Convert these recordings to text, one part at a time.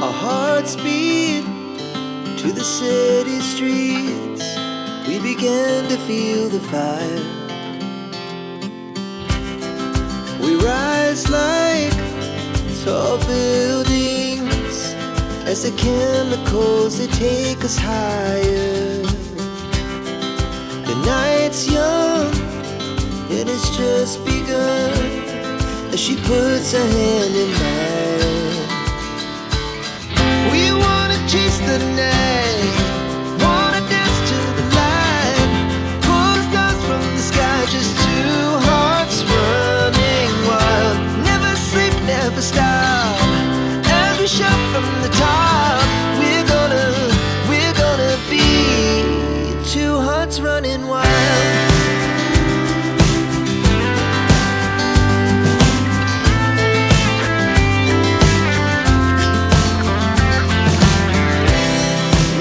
Our hearts beat to the city streets. We began to feel the fire. We rise like tall buildings as the chemicals, they take us higher. The night's young, it has just begun, as she puts her hand in mine. We wanna chase the night, wanna dance to the light, pull the stars from the sky, just two hearts running wild. Never sleep, never stop, as we shout from the top. We're gonna be two hearts running wild.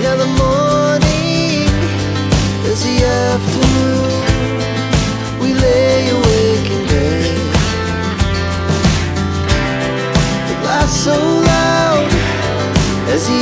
Now the morning is the afternoon. We lay awake in bed. The laughs so loud as the